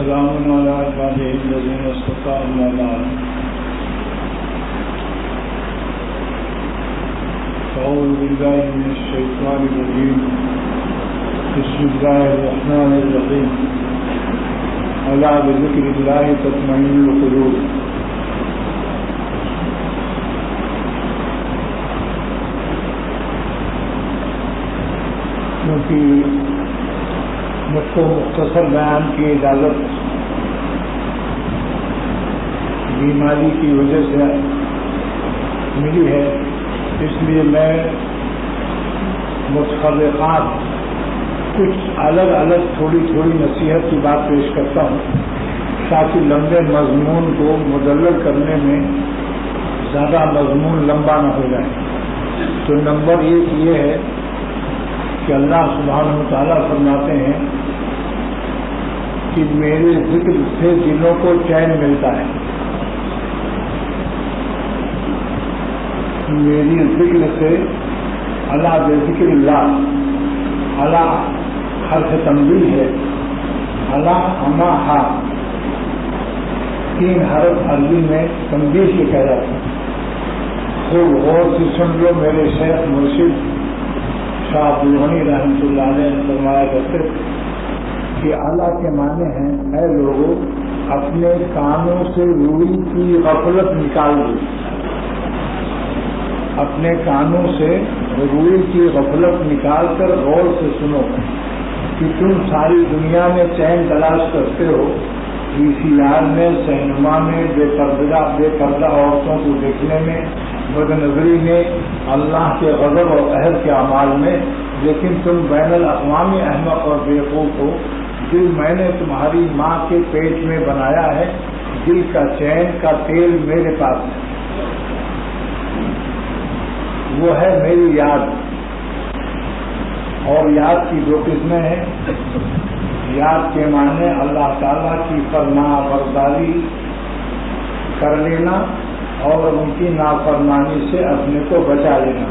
وسلام على عباده الذين اصطفى أما بعد أعوذ بالله من الشيطان الرجيم بسم الله الرحمن الرحيم ألا بذكر الله تطمئن القلوب کیونکہ مجھ کو مختصر بیان کی اجازت بیماری کی وجہ سے ملی ہے، اس لیے میں متفرقات کچھ الگ الگ تھوڑی نصیحت کی بات پیش کرتا ہوں تاکہ لمبے مضمون کو مدلل کرنے میں زیادہ مضمون لمبا نہ ہو جائے۔ تو نمبر ایک یہ ہے کہ اللہ سبحانہ وتعالیٰ فرماتے ہیں کہ میرے ذکر سے دلوں کو چین ملتا ہے، میری ذکر سے اللہ بذکر اللہ، اللہ حرف تنبیہ ہے، اللہ اما ہا، 3 حرف عربی میں تنبیہ سے کہہ جاتا ہے۔ خوب غور سے سن لو، میرے شیخ مرشد شاہ عبدالغنی رحمۃ اللہ علیہ نے فرمایا کرتے کہ اللہ کے معنی ہیں اے لوگوں اپنے کانوں سے روئی کی غفلت نکال دو، اپنے کانوں سے روئی کی غفلت نکال کر غور سے سنو کہ تم ساری دنیا میں چین تلاش کرتے ہو، VCR میں، سینما میں، بے پردہ عورتوں کو دیکھنے میں، بد نظری میں، اللہ کے غضب اور قہر کے اعمال میں، لیکن تم بین الاقوامی احمق اور بیوقوف ہو۔ دل میں نے تمہاری ماں کے پیٹ میں بنایا ہے، دل کا چین کا تیل میرے پاس ہے، وہ ہے میری یاد۔ اور یاد کی 2 قسمیں ہیں، یاد کے معنی اللہ تعالیٰ کی فرما برداری کر لینا اور ان کی نافرمانی سے اپنے کو بچا لینا۔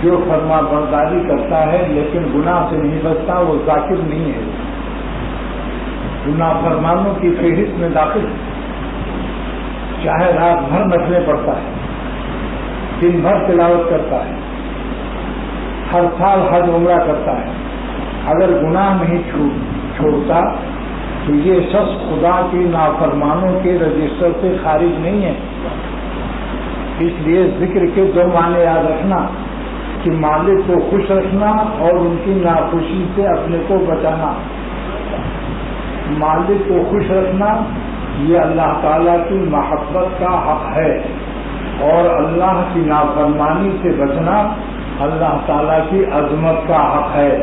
جو فرما برداری کرتا ہے لیکن گناہ سے نہیں بچتا وہ ذاکر نہیں ہے، گناہ فرمانوں کی فہرست میں داخل، چاہے رات بھر نفلیں پڑھتا ہے، دن بھر تلاوت کرتا ہے، ہر سال حج عمرہ کرتا ہے، اگر گناہ نہیں چھوڑتا تو یہ شخص خدا کی نافرمانوں کے رجسٹر سے خارج نہیں ہے۔ اس لیے ذکر کے 2 معنی یاد رکھنا کہ مالک کو خوش رکھنا اور ان کی ناخوشی سے اپنے کو بچانا۔ مالک کو خوش رکھنا یہ اللہ تعالیٰ کی محبت کا حق ہے، اور اللہ کی نافرمانی سے بچنا اللہ تعالیٰ کی عظمت کا حق ہے۔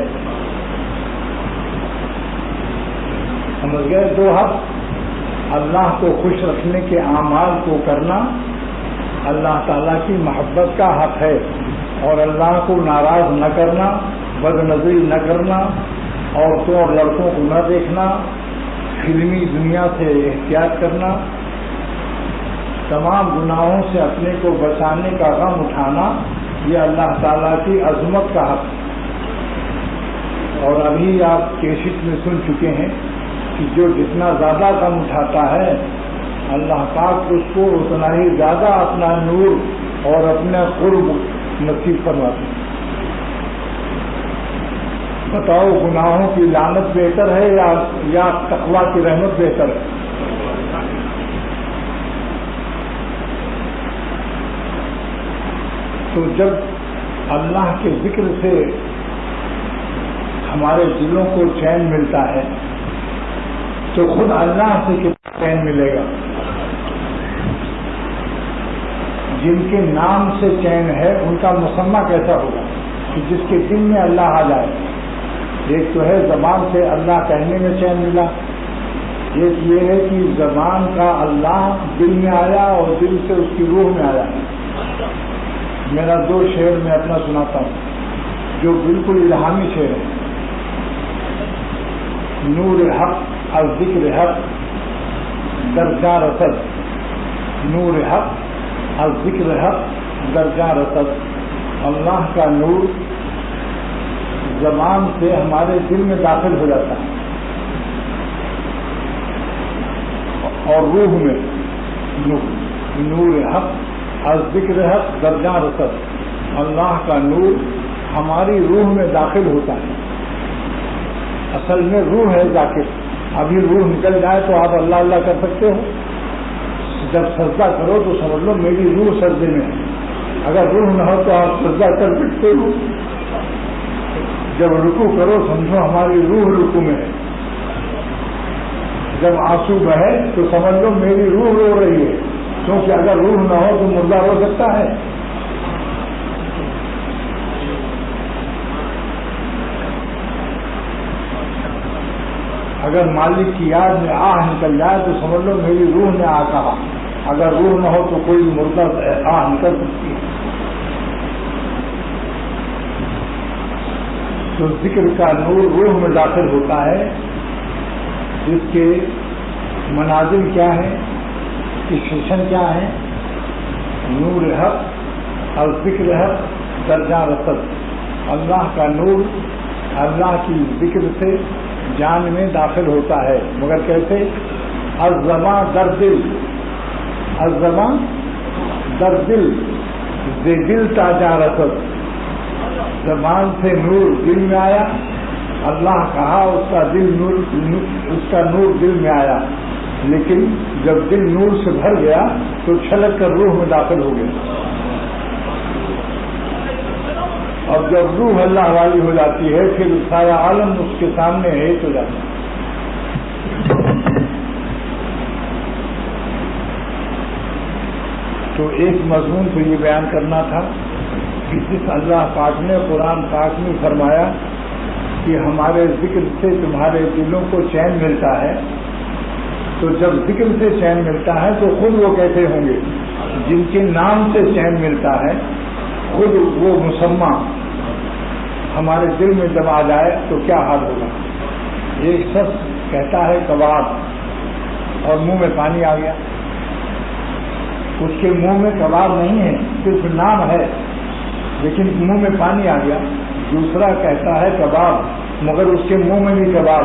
سمجھ گئے؟ 2 حق، اللہ کو خوش رکھنے کے اعمال کو کرنا اللہ تعالیٰ کی محبت کا حق ہے، اور اللہ کو ناراض نہ کرنا، بد نظری نہ کرنا، عورتوں اور لڑکوں کو نہ دیکھنا، فلمی دنیا سے احتیاط کرنا، تمام گناہوں سے اپنے کو بچانے کا غم اٹھانا، یہ اللہ تعالیٰ کی عظمت کا حق ہے۔ اور ابھی آپ کیسٹ میں سن چکے ہیں کہ جو جتنا زیادہ غم اٹھاتا ہے اللہ پاک اس کو اتنا ہی زیادہ اپنا نور اور اپنا قرب نصیب فرماتے ہیں۔ بتاؤ گناہوں کی لعنت بہتر ہے یا تقویٰ کی رحمت بہتر ہے؟ تو جب اللہ کے ذکر سے ہمارے دلوں کو چین ملتا ہے تو خود اللہ سے کتنا چین ملے گا؟ جن کے نام سے چین ہے ان کا مسمہ کیسا ہوگا کہ جس کے دل میں اللہ آ جائے؟ ایک تو ہے زبان سے اللہ کہنے میں چین ملا، ایک یہ ہے کہ زبان کا اللہ دل میں آیا اور دل سے اس کی روح میں آیا۔ میرا 2 شعر میں اپنا سناتا ہوں جو بالکل الہامی شعر ہے۔ نور حق اور ذکر حق درجہ رسد، نور حق اور ذکر حق درجہ رسد۔ اللہ کا نور زبان سے ہمارے دل میں داخل ہو جاتا ہے اور روح میں نور حق اور ذکر حق درجہ رسد. اللہ کا نور ہماری روح میں داخل ہوتا ہے. اصل میں روح ہے ذاکر. ابھی روح نکل جائے تو آپ اللہ اللہ کر سکتے ہو. جب سجدہ کرو تو سمجھ لو میری روح سجدے میں ہے. اگر روح نہ ہو تو آپ سجدہ کر سکتے ہو. جب رکوع کرو سمجھو ہماری روح رکوع میں ہے. جب آنسو بہے تو سمجھ لو میری روح رو رہی ہے. کیونکہ اگر روح نہ ہو تو مردہ رو سکتا ہے. اگر مالک کی یاد میں آہ نکل جائے تو سمجھ لو میری روح نے آ کہا. اگر روح نہ ہو تو کوئی مردہ آہ نکل سکتی ہے. تو ذکر کا نور روح میں داخل ہوتا ہے. جس کے منازل کیا ہے, اسٹیشن کیا ہے؟ نور حق اور ذکر حق درجہ رسد. اللہ کا نور اللہ کی ذکر سے جان میں داخل ہوتا ہے. مگر کیسے؟ الزماں در دل, الزماں در دل, دل تاجا رسد. زبان سے نور دل میں آیا, اللہ کہا, اس کا نور دل میں آیا. لیکن جب دل نور سے بھر گیا تو چھلک کر روح میں داخل ہو گیا. اور جب روح اللہ والی ہو جاتی ہے پھر سارا عالم اس کے سامنے ایک ہو جاتا ہے. تو ایک مضمون تو یہ بیان کرنا تھا کہ جس اللہ پاک نے قرآن پاک میں فرمایا کہ ہمارے ذکر سے تمہارے دلوں کو چین ملتا ہے. تو جب ذکر سے چین ملتا ہے تو خود وہ کیسے ہوں گے جن کے نام سے چین ملتا ہے. خود وہ مسمہ ہمارے دل میں جب آ جائے تو کیا حال ہوگا. ایک شخص کہتا ہے کباب اور منہ میں پانی آ گیا. اس کے منہ میں کباب نہیں ہے, صرف نام ہے, لیکن منہ میں پانی آ گیا. دوسرا کہتا ہے کباب مگر اس کے منہ میں بھی کباب.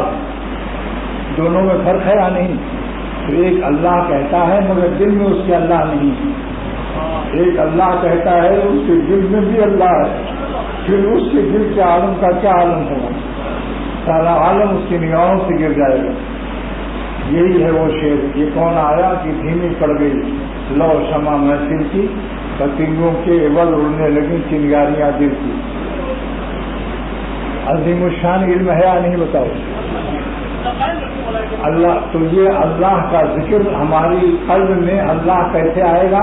دونوں میں فرق ہے یا نہیں؟ تو ایک اللہ کہتا ہے مگر دل میں اس کے اللہ نہیں. ایک اللہ کہتا ہے اس کے دل میں بھی اللہ ہے. پھر اس کے دل کے عالم کا کیا عالم ہوگا؟ سارا عالم اس کی نگاہوں سے گر جائے گا. یہی ہے وہ شعر. یہ کون آیا کہ دھیمی پڑ گئی لو شمع محفل کی, پتنگوں کے عوض اڑنے لگی چنگاریاں دل کی. عظیم الشان علم ہے یا نہیں بتاؤ؟ اللہ تو یہ اللہ کا ذکر ہماری قلب میں اللہ کیسے آئے گا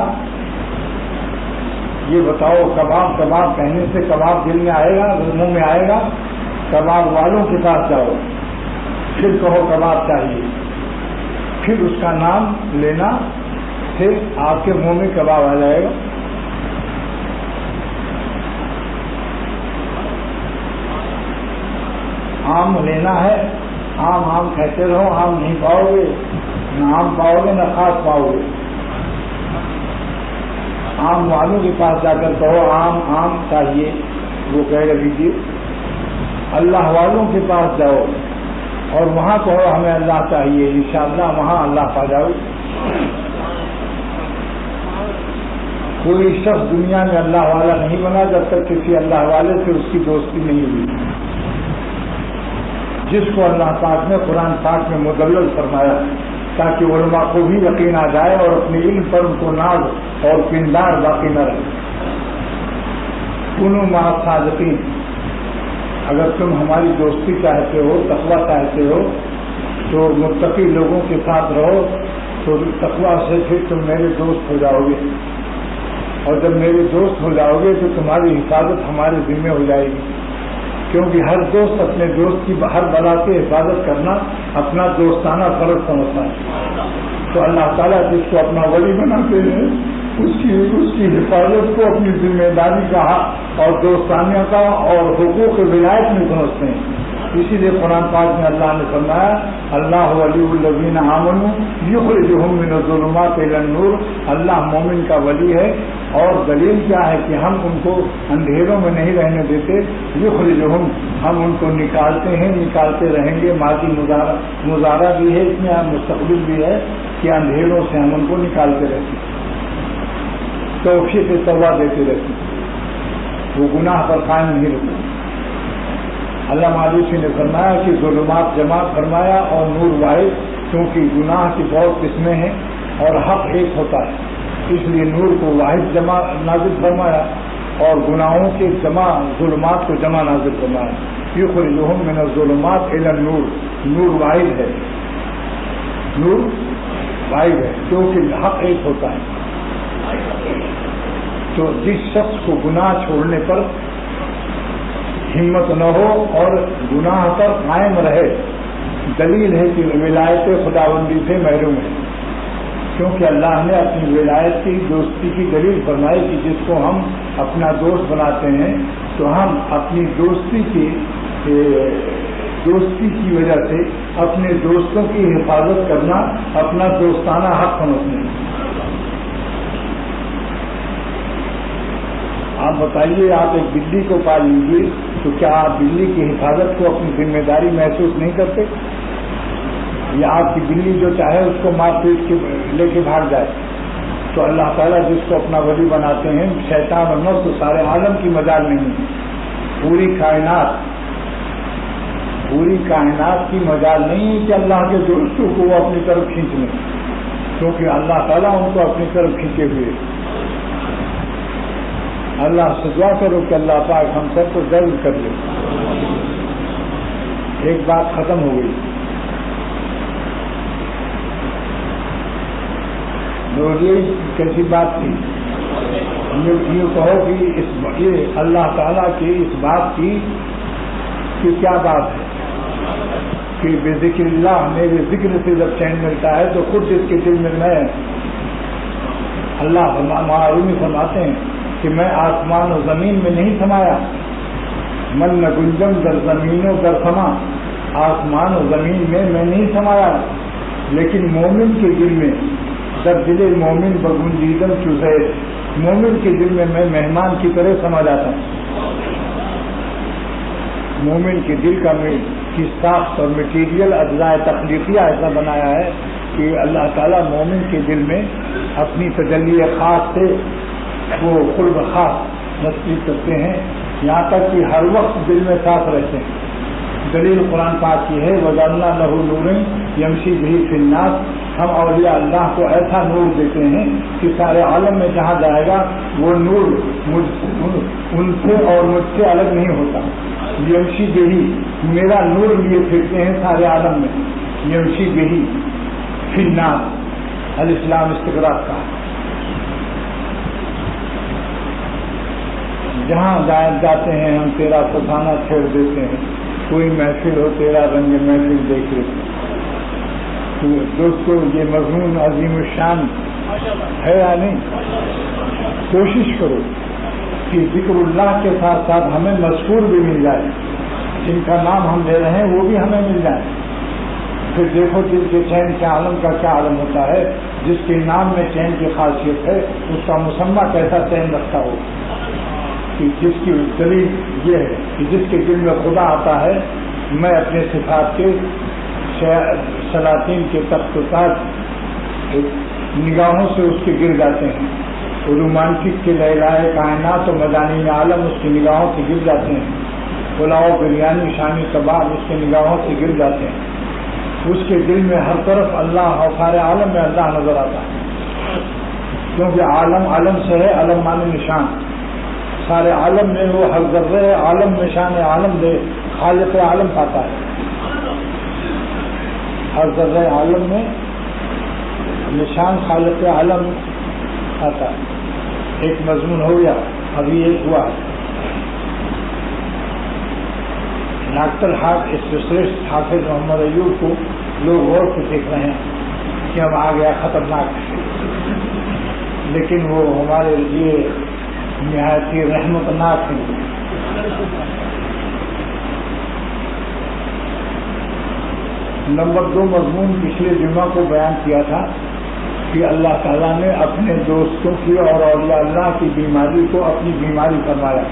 یہ بتاؤ. کباب کباب کہنے سے کباب دل میں آئے گا, منہ میں آئے گا. کباب والوں کے پاس جاؤ, پھر کہو کباب چاہیے, پھر اس کا نام لینا, پھر آپ کے منہ میں کباب آ جائے گا. آم لینا ہے, آم آم کہتے رہو, آم نہیں پاؤ گے, نہ آم پاؤ گے نہ خاص پاؤ گے. آم والوں کے پاس جا کر کہو آم آم چاہیے, وہ کہہ لیجیے. اللہ والوں کے پاس جاؤ اور وہاں کہو ہمیں اللہ چاہیے, انشاءاللہ وہاں اللہ پا جاؤ. کوئی شخص دنیا میں اللہ والا نہیں بنا جب تک کسی اللہ والے سے اس کی دوستی نہیں ہوئی. جس کو اللہ پاک نے قرآن پاک میں مدلل فرمایا تاکہ علماء کو بھی یقین آ جائے اور اپنے علم پر ان کو ناز اور پندار باقی نہ رہے. کنوا مع الصادقین, اگر تم ہماری دوستی چاہتے ہو, تقویٰ چاہتے ہو, تو متقی لوگوں کے ساتھ رہو, تو تقویٰ سے پھر تم میرے دوست ہو جاؤ گے. اور جب میرے دوست ہو جاؤ گے تو تمہاری حفاظت ہمارے ذمہ ہو جائے گی. کیونکہ ہر دوست اپنے دوست کی ہر بلا سے حفاظت کرنا اپنا دوستانہ فرض سمجھتا ہے. تو اللہ تعالیٰ جس کو اپنا ولی بناتے ہیں اس کی حفاظت کو اپنی ذمہ داری کا اور دوستانیہ کا اور حقوق ولایت میں سمجھتے ہیں. اسی لیے قرآن پاک میں اللہ نے فرمایا اللہ ولی الذین آمنوا یخرجہم من الظلمات الی النور. اللہ مومن کا ولی ہے اور دلیل کیا ہے کہ ہم ان کو اندھیروں میں نہیں رہنے دیتے، یخرجہم، ہم ان کو نکالتے ہیں، نکالتے رہیں گے. ماضی مضارع بھی ہے اس میں، مستقبل بھی ہے کہ اندھیروں سے ہم ان کو نکالتے رہتے ہیں، توفیق توبہ دیتے رہتے ہیں، وہ گناہ پر قائم نہیں رہتے. علامہ مالوسی نے فرمایا کہ ظلمات جمع فرمایا اور نور واحد، کیونکہ گناہ کی بہت قسمیں ہیں اور حق ایک ہوتا ہے، اس لیے نور کو واحد جمع نازل فرمایا اور گناہوں کے جمع ظلمات کو جمع نازل فرمایا. یخرجہم من الظلمات الی النور، نور واحد ہے، نور واحد ہے کیونکہ حق ایک ہوتا ہے. تو جس شخص کو گناہ چھوڑنے پر ہمت نہ ہو اور گناہ پر قائم رہے، دلیل ہے کہ ولایت خداوندی سے محروم ہے، کیونکہ اللہ نے اپنی ولایت کی دوستی کی دلیل فرمائی کہ جس کو ہم اپنا دوست بناتے ہیں تو ہم اپنی دوستی کی وجہ سے اپنے دوستوں کی حفاظت کرنا اپنا دوستانہ حق سمجھتے ہیں. آپ بتائیے، آپ ایک بلی کو پال لیجیے تو کیا آپ بلی کی حفاظت کو اپنی ذمہ داری محسوس نہیں کرتے؟ یا آپ کی بلی جو چاہے اس کو مار پیٹ کے لے کے بھاگ جائے؟ تو اللہ تعالیٰ جس کو اپنا ولی بناتے ہیں، شیطان اور نفس تو سارے عالم کی مجال نہیں ہے، پوری کائنات کی مجال نہیں ہے کہ اللہ کے دوستوں کو وہ اپنی طرف کھینچ لیں، کیونکہ اللہ تعالیٰ ان کو اپنی طرف کھینچے ہوئے. اللہ سے دعا کرو کہ اللہ پاک ہم سب کو ضرور کر لے. ایک بات ختم ہو گئی، یہ کیسی بات تھی؟ یہ کہو کہ یہ اللہ تعالیٰ کی اس بات کی کہ کیا بات ہے کہ بے ذکر اللہ، میرے ذکر سے جب چین ملتا ہے تو خود اس کے دل میں اللہ معلومی فرماتے ہیں کہ میں آسمان و زمین میں نہیں سمایا، من نہ گنجم در زمین و در سما، آسمان و زمین میں نہیں سمایا، لیکن مومن کے دل میں در دل مومن بگنجیدم چزیر، مومن کے دل میں میں مہمان کی طرح سما جاتا ہوں. مومن کے دل کی ساخت اور مٹیریل اجزاء تخلیقیہ ایسا بنایا ہے کہ اللہ تعالیٰ مومن کے دل میں اپنی تجلی خاص سے وہ قرب خاص نصیب کرتے ہیں، یہاں تک کہ ہر وقت دل میں ساتھ رہتے ہیں. دلیل قرآن پاک کی ہے، وَجَعَلْنَا لَهُ نُورًا يَمْشِي بِهِ فِي النَّاسِ، ہم اولیاء اللہ کو ایسا نور دیتے ہیں کہ سارے عالم میں جہاں جائے گا وہ نور ان سے اور مجھ سے الگ نہیں ہوتا. یمشی بہی، میرا نور لیے پھرتے ہیں سارے عالم میں. یمشی بہی فی الناس، الاسلام استقراق کا، جہاں جاتے ہیں ہم تیرا فسانہ چھیڑ دیتے ہیں، کوئی محفل ہو تیرا رنگ محفل دیکھ لیتے ہیں. تو دوستو یہ مضمون عظیم الشان ہے یا نہیں؟ کوشش کرو کہ ذکر اللہ کے ساتھ ساتھ ہمیں مذکور بھی مل جائے، جن کا نام ہم لے رہے ہیں وہ بھی ہمیں مل جائے. پھر دیکھو دل کے چین کے عالم کا کیا عالم ہوتا ہے. جس کے نام میں چین کی خاصیت ہے اس کا مسمہ کیسا چین رکھتا ہو، کہ جس کی دلیل یہ ہے کہ جس کے دل میں خدا آتا ہے، میں اپنے صفات کے سلاطین کے تخت و تاج نگاہوں سے اس کے گر جاتے ہیں. رومانٹک کے لہلائے کائنات و مدانی عالم اس کی نگاہوں سے گر جاتے ہیں. پلاؤ بریانی شامی کباب اس کے نگاہوں سے گر جاتے ہیں. اس کے دل میں ہر طرف اللہ اور سارے عالم میں اللہ نظر آتا ہے، کیونکہ عالم سے ہے، علم مانے نشان. سارے عالم میں وہ ہر ذرے عالم نشان عالم دے خالق عالم پاتا ہے. ہر ذرے عالم میں نشان خالق عالم آتا ہے. ایک مضمون ہو گیا، ابھی ایک ہوا ڈاکٹر اسپیشلسٹ حافظ محمد ایوب کو لوگ غور سے دیکھ رہے ہیں کہ اب آ گیا خطرناک، لیکن وہ ہمارے لیے نہایت ہی رحمت ناک ہے. نمبر 2 مضمون پچھلے جمعہ کو بیان کیا تھا کہ اللہ تعالیٰ نے اپنے دوستوں کی اور اولیاء اللہ کی بیماری کو اپنی بیماری فرمایا.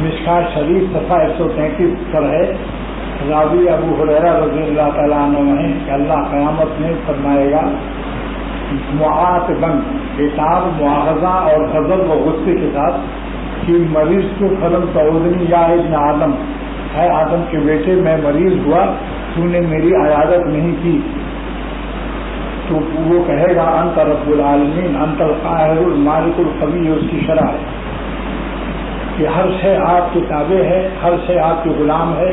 مشکات شریف صفحہ 133 پر ہے. راوی ابو ہریرہ رضی اللہ تعالیٰ عنہ ہیں کہ اللہ قیامت میں فرمائے گا معاتباً عتاب مواخذہ اور غضب و غصے کے ساتھ کہ مریض کو فلم تعودنی یا ابن آدم، ہے آدم کے بیٹے میں مریض ہوا تو نے میری عیادت نہیں کی. تو وہ کہے گا انت رب العالمین انت القاہر المالک القوی. اس کی شرح ہے کہ ہر شے آپ کے تابع ہے، ہر شے آپ کے غلام ہے،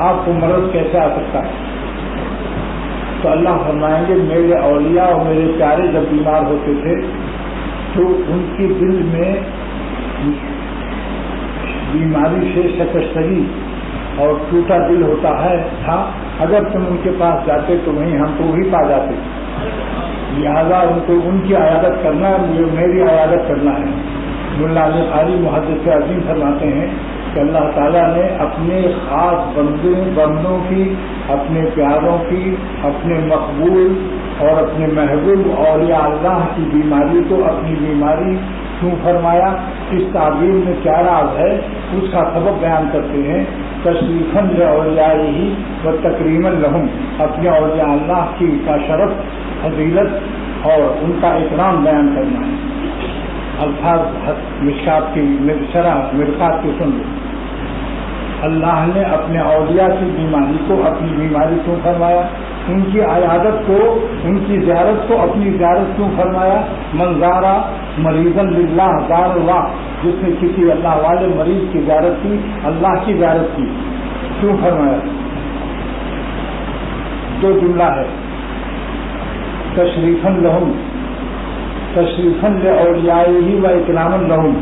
آپ کو مرض کیسے آ سکتا ہے؟ تو اللہ فرمائیں گے میرے اولیاء اور میرے پیارے جب بیمار ہوتے تھے تو ان کی دل میں بیماری سے شکستگی اور ٹوٹا دل ہوتا ہے تھا. اگر تم ان کے پاس جاتے تو وہیں ہم کو بھی پا جاتے. لہذا ان کو ان کی عیادت کرنا ہے، میری عیادت کرنا ہے. مولا علی قاری محدث عظیم فرماتے ہیں کہ اللہ تعالیٰ نے اپنے خاص بندوں کی، اپنے پیاروں کی، اپنے مقبول اور اپنے محبوب اولیاء اللہ کی بیماری کو اپنی بیماری کیوں فرمایا؟ اس تعبیر میں کیا راز ہے اس کا سبب بیان کرتے ہیں. تشریفاً لاولیائہ و تکریماً لہم، اپنے اولیاء اللہ کی کا شرف، فضیلت اور ان کا اکرام بیان کرنا ہے. الفاظ مشکات کی شرح مرقات کی سن لو. اللہ نے اپنے اولیاء کی بیماری کو اپنی بیماری کیوں فرمایا؟ ان کی عیادت کو، ان کی زیارت کو اپنی زیارت کیوں فرمایا؟ من زارا مریضاً للہ زار اللہ، جس نے کسی اللہ والے مریض کی زیارت کی، اللہ کی زیارت کی. کیوں فرمایا؟ دو جملہ ہے. تشریفاً لہم، تشریفاً لاولیائہ و اکراما لہم،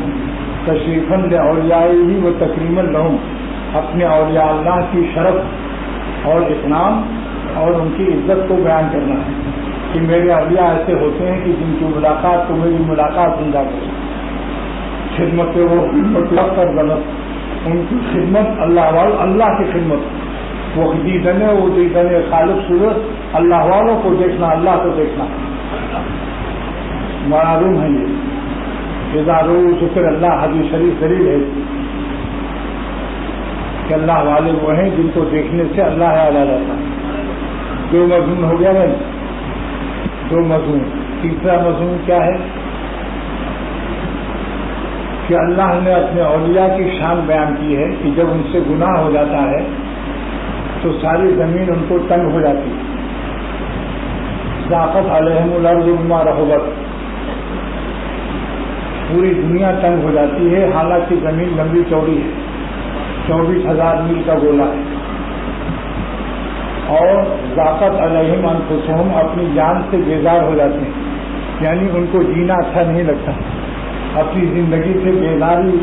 تشریفاً لاولیائہ و تکریما لہم، اپنے اولیاء اللہ کی شرف اور اکرام اور ان کی عزت کو بیان کرنا ہے کہ میرے اولیاء ایسے ہوتے ہیں کہ جن کی ملاقات کو میری ملاقات سمجھا کرے. خدمت وہ خدمت کر غلط، ان کی خدمت اللہ کی خدمت، وہ دیدن وہ دیدن خالق صورت، اللہ والوں کو دیکھنا، اللہ کو دیکھنا معلوم ہے. یہ اظہارو ذکر اللہ حدیث شریف دلیل ہے کہ اللہ والے وہ ہیں جن کو دیکھنے سے اللہ یاد آ جاتا ہے. دو مضمون ہو گیا ہے، دو مضمون. تیسرا مضمون کیا ہے کہ اللہ نے اپنے اولیاء کی شان بیان کی ہے کہ جب ان سے گناہ ہو جاتا ہے تو ساری زمین ان کو تنگ ہو جاتی ہے. ضاقت علیہم الارض بما رحبت، پوری دنیا تنگ ہو جاتی ہے، حالانکہ زمین لمبی چوڑی ہے، 24,000 میل کا گولا ہے. اور ضاقت علیہم انفسہم، اپنی جان سے بیزار ہو جاتے ہیں، یعنی ان کو جینا اچھا نہیں لگتا، اپنی زندگی سے بیزاری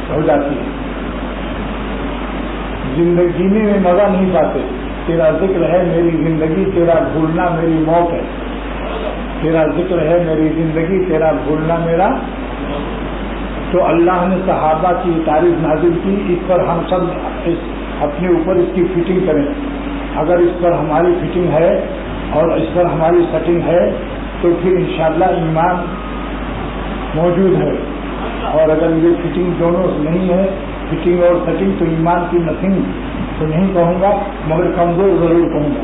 ہو جاتی ہے، زندگی جینے میں مزہ نہیں پاتے. تیرا ذکر ہے میری زندگی، تیرا بھولنا میری موت ہے. تیرا ذکر ہے میری زندگی، تیرا بھولنا میرا. تو اللہ نے صحابہ کی تعریف نازل کی. اس پر ہم سب اپنے اوپر اس کی فٹنگ کریں. اگر اس پر ہماری فٹنگ ہے اور اس پر ہماری سیٹنگ ہے تو پھر انشاءاللہ ایمان موجود ہے. اور اگر یہ فٹنگ دونوں نہیں ہے، فٹنگ اور سیٹنگ، تو ایمان کی نتھنگ تو نہیں کہوں گا مگر کمزور ضرور کہوں گا.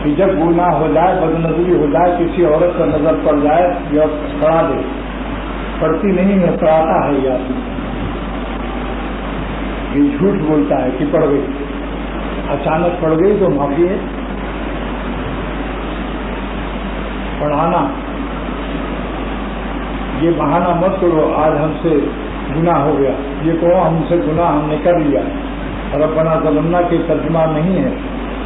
کہ جب گناہ ہو جائے، بد نظری ہو جائے، کسی عورت کا نظر پڑ جائے یا پڑا دے، پڑتی نہیں ہے پڑھاتا ہے، یا یہ جھوٹ بولتا ہے کہ پڑھ گئی، اچانک پڑ گئی تو معافی ہے. پڑھانا یہ بہانہ مت کرو آج ہم سے گناہ ہو گیا، یہ کہو ہم سے گناہ ہم نے کر لیا. ربنا ظلمنا کے ترجمہ نہیں ہے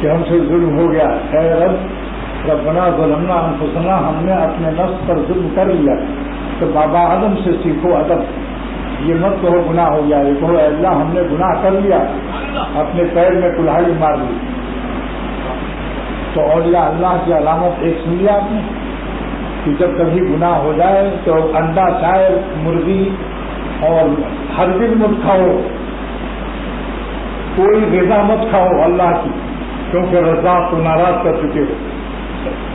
کہ ہم سے ظلم ہو گیا. اے رب ربنا ظلمنا انفسنا، ہم نے اپنے نفس پر ظلم کر لیا. تو بابا آدم سے سیکھو ادب. یہ مت کہو گناہ ہو گیا، یہ کہو اے اللہ ہم نے گناہ کر لیا، اپنے پیر میں کلہاڑی مار لی. تو اولیاء اللہ کی علامت ایک سن لیا آپ نے کہ جب کبھی گناہ ہو جائے تو انڈا، چائے، مرغی اور ہرگز مت کھاؤ، کوئی غذا مت کھاؤ اللہ کی، کیونکہ رزاق کو ناراض کر چکے ہو.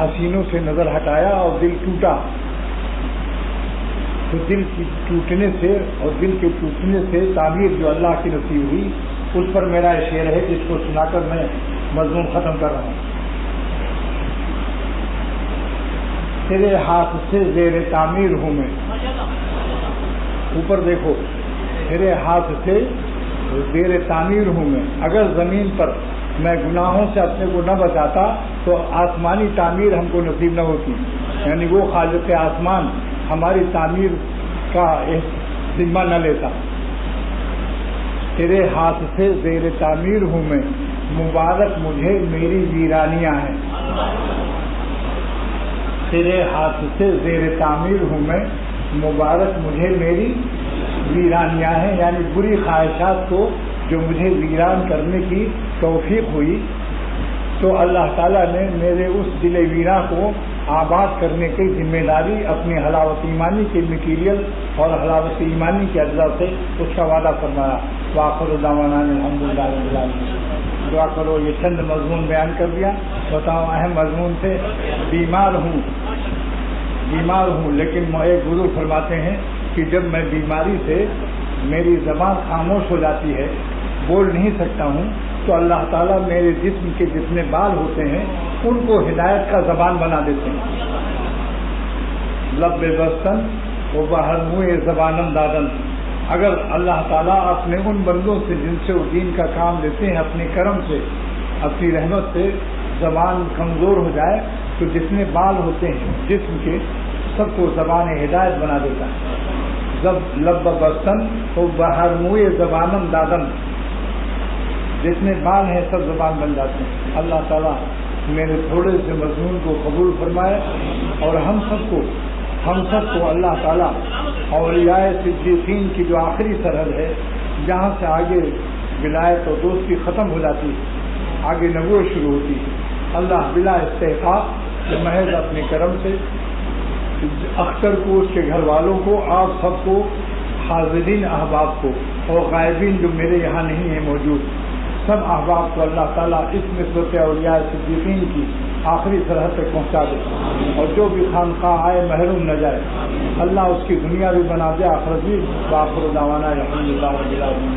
حسینوں سے نظر ہٹایا اور دل ٹوٹا، تو دل کی ٹوٹنے سے اور دل کے ٹوٹنے سے تعبیر جو اللہ کی نصیب ہوئی، اس پر میرا شعر ہے جس کو سنا کر میں مضمون ختم کر رہا ہوں۔ تیرے ہاتھ سے زیر تعمیر ہوں میں، اوپر دیکھو، تیرے ہاتھ سے زیر تعمیر ہوں میں۔ اگر زمین پر میں گناہوں سے اپنے کو نہ بچاتا تو آسمانی تعمیر ہم کو نصیب نہ ہوتی، یعنی وہ خالق آسمان ہماری تعمیر کا ذمہ نہ لیتا۔ تیرے ہاتھ سے زیر تعمیر ہوں میں، مبارک مجھے میری ویرانیاں ہیں۔ تیرے ہاتھ سے زیر تعمیر ہوں میں، مبارک مجھے میری ویرانیاں ہیں، یعنی بری خواہشات کو جو مجھے ویران کرنے کی توفیق ہوئی، تو اللہ تعالیٰ نے میرے اس دل ویراں کو آباد کرنے کی ذمہ داری اپنی حلاوت ایمانی کے مٹیریل اور حلاوت ایمانی کے اجزاء سے اس کا وعدہ فرمایا۔ وآخر دعوانا الحمدللہ رب العالمین۔ دعا کرو، یہ چند مضمون بیان کر دیا۔ بتاؤ، اہم مضمون تھے بیمار ہوں لیکن ایک گرو فرماتے ہیں کہ جب میں بیماری سے میری زبان خاموش ہو جاتی ہے، بول نہیں سکتا ہوں، تو اللہ تعالیٰ میرے جسم کے جتنے بال ہوتے ہیں ان کو ہدایت کا زبان بنا دیتے ہیں۔ لب بستن و بہر منہ زبانم دادن۔ اگر اللہ تعالیٰ اپنے ان بندوں سے جن سے وہ دین کا کام لیتے ہیں اپنے کرم سے، اپنی رحمت سے زبان کمزور ہو جائے تو جتنے بال ہوتے ہیں جسم کے سب کو زبان ہدایت بنا دیتا ہے۔ جب لب بستن و بہر منہ زبانم دادن، جتنے بال ہیں سب زبان بن جاتے ہیں۔ اللہ تعالیٰ میرے تھوڑے سے مضمون کو قبول فرمائے اور ہم سب کو اللہ تعالیٰ اولیاء صدیقین کی جو آخری سرحد ہے، جہاں سے آگے ولایت اور دوستی ختم ہو جاتی ہے، آگے نبوت شروع ہوتی ہے، اللہ بلا استحقاق محض اپنے کرم سے اختر کو، اس کے گھر والوں کو، آپ سب کو، حاضرین احباب کو اور غائبین جو میرے یہاں نہیں ہیں موجود، سب احباب کو اللہ تعالیٰ اس نسبت اولیاء صدیقین کی آخری سرحد تک پہنچا دے، اور جو بھی خانقاہ آئے محروم نہ جائے، اللہ اس کی دنیا بھی بنا دے، آخرت بھی۔ وآخر دعوانا الحمدللہ رب العالمین۔